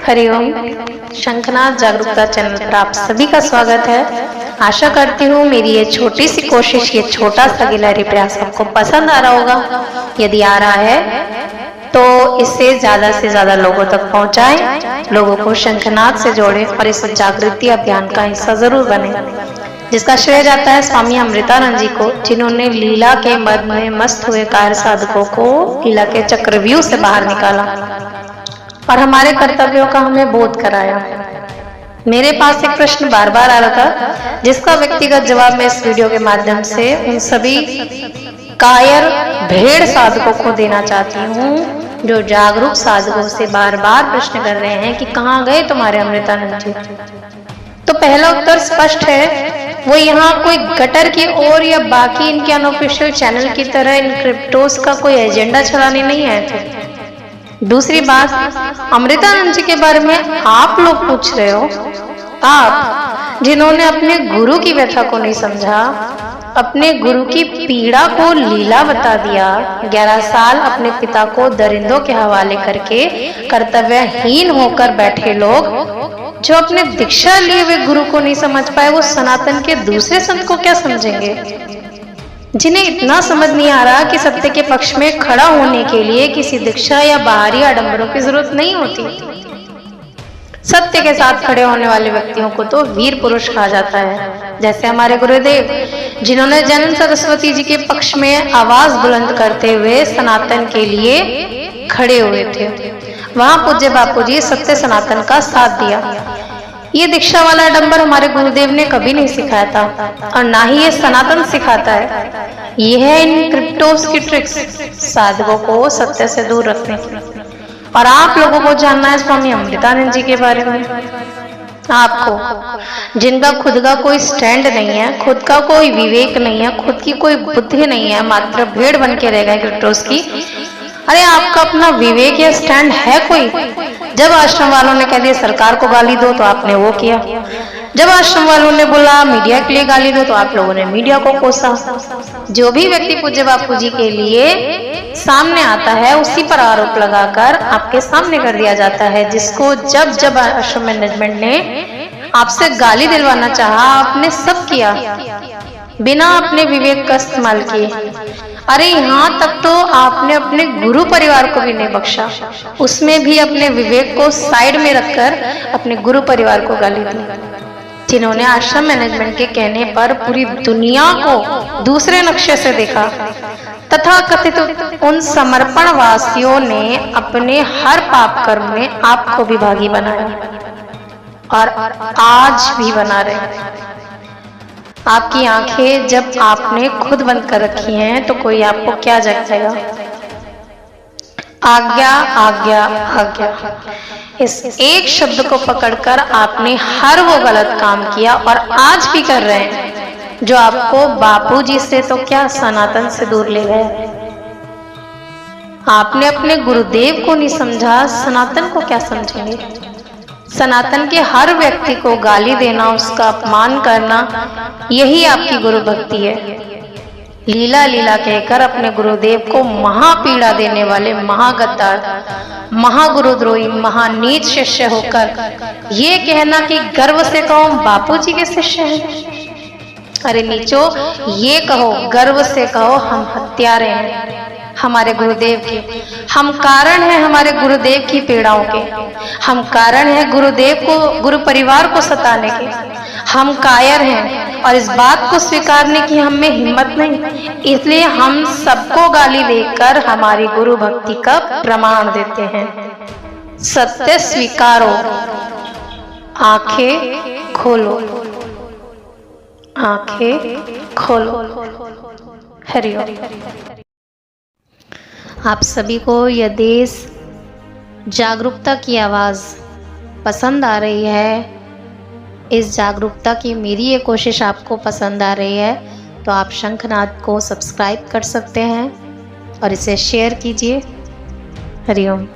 हरिओम। शंखनाद जागरूकता चैनल पर आप सभी का स्वागत है। आशा करती हूँ मेरी ये छोटी सी कोशिश, ये छोटा सा गिलहरी प्रयास आपको पसंद आ रहा होगा। यदि आ रहा है तो इसे ज्यादा से ज्यादा लोगों तक पहुंचाएं, लोगों को शंखनाद से जोड़ें और इस जागृति अभियान का हिस्सा जरूर बने, जिसका श्रेय जाता है स्वामी अमृतानंद जी को, जिन्होंने लीला के मद में मस्त हुए कार्य साधकों को लीला के चक्रव्यूह से बाहर निकाला और हमारे कर्तव्यों का हमें बोध कराया। मेरे पास एक प्रश्न बार बार आ रहा था, जिसका व्यक्तिगत जवाब मैं इस वीडियो के माध्यम से उन सभी कायर भेड़ साधकों को देना चाहती हूँ जो जागरूक साधकों से बार बार प्रश्न कर रहे हैं कि कहाँ गए तुम्हारे अमृतानंद जी। तो पहला उत्तर स्पष्ट है, वो यहाँ कोई गटर की ओर या बाकी इनके अनऑफिशियल चैनल की तरह इन क्रिप्टोस का कोई एजेंडा चलाने नहीं आए थे। दूसरी बात, अमृतानंद जी के बारे में आप लोग पूछ रहे हो, आप जिन्होंने अपने गुरु की व्यथा को नहीं समझा, अपने गुरु की पीड़ा को लीला बता दिया, 11 साल अपने पिता को दरिंदों के हवाले करके कर्तव्यहीन होकर बैठे लोग जो अपने दीक्षा लिए हुए गुरु को नहीं समझ पाए, वो सनातन के दूसरे संत को क्या समझेंगे? जिन्हें इतना समझ नहीं आ रहा कि सत्य के पक्ष में खड़ा होने के लिए किसी दीक्षा या बाहरी आडंबरों की जरूरत नहीं होती। सत्य के साथ खड़े होने वाले व्यक्तियों को तो वीर पुरुष कहा जाता है, जैसे हमारे गुरुदेव, जिन्होंने जन्म सरस्वती जी के पक्ष में आवाज बुलंद करते हुए सनातन के लिए खड़े हुए थे। वहां पूज्य बापू जी सत्य सनातन का साथ दिया। ये दीक्षा वाला आडंबर हमारे गुरुदेव ने कभी नहीं सिखाया था और ना ही ये सनातन सिखाता है। ये है इन क्रिप्टोस की ट्रिक्स, साधकों को सत्य से दूर रखने की। और आप लोगों को जानना है स्वामी अमृतानंद जी के बारे में। आपको, जिनका खुद का कोई स्टैंड नहीं है, खुद का कोई विवेक नहीं है, खुद की कोई बुद्धि नहीं है, मात्र भेड़ बन के रह गए क्रिप्टोस की। अरे आपका अपना विवेक या स्टैंड है कोई? जब आश्रम वालों ने कह दिया सरकार को गाली दो तो आपने वो किया, जब आश्रम वालों ने बोला मीडिया के लिए गाली दो तो आप लोगों ने मीडिया को कोसा। जो भी व्यक्ति पूज्य बापू जी के लिए सामने आता है उसी पर आरोप लगाकर आपके सामने कर दिया जाता है। जिसको जब जब आश्रम मैनेजमेंट ने आपसे गाली दिलवाना चाहा, आपने सब किया बिना अपने विवेक का इस्तेमाल किए। अरे यहाँ तक तो आपने अपने गुरु परिवार को भी नहीं बख्शा, उसमें भी अपने विवेक को साइड में रखकर अपने गुरु परिवार को गाली दी, जिन्होंने आश्रम मैनेजमेंट के कहने पर पूरी दुनिया को दूसरे नक्शे से देखा। तथा कथित उन समर्पण वासियों ने अपने हर पाप कर्म में आपको भी भागी बनाया और आज भी बना रहे। आपकी आंखें जब आपने खुद बंद कर रखी हैं तो कोई आपको क्या जगाएगा? आज्ञा आज्ञा आज्ञा, इस एक शब्द को पकड़कर आपने हर वो गलत काम किया और आज भी कर रहे हैं जो आपको बापूजी से तो क्या सनातन से दूर ले गए। आपने अपने गुरुदेव को नहीं समझा, सनातन को क्या समझेंगे? सनातन के हर व्यक्ति को गाली देना, उसका अपमान करना, यही आपकी गुरु भक्ति है। लीला लीला कहकर अपने गुरुदेव को महापीड़ा देने वाले महागद्दार, महागुरुद्रोही, महानीच शिष्य होकर ये कहना कि गर्व से कहो बापूजी के शिष्य हैं। अरे नीचो, ये कहो, गर्व से कहो हम हत्यारे हैं हमारे गुरुदेव के। हम कारण हैं हमारे गुरुदेव की पीड़ाओं के, हम कारण हैं गुरुदेव को, गुरु परिवार को सताने के। हम कायर हैं और इस बात को स्वीकारने की हम में हिम्मत नहीं, इसलिए हम सबको गाली देकर हमारी गुरु भक्ति का प्रमाण देते हैं। सत्य स्वीकारो, आंखें खोलो, आंखें खोलो। हरिओम। आप सभी को यह देश जागरूकता की आवाज़ पसंद आ रही है, इस जागरूकता की मेरी ये कोशिश आपको पसंद आ रही है तो आप शंखनाद को सब्सक्राइब कर सकते हैं और इसे शेयर कीजिए। हरिओम।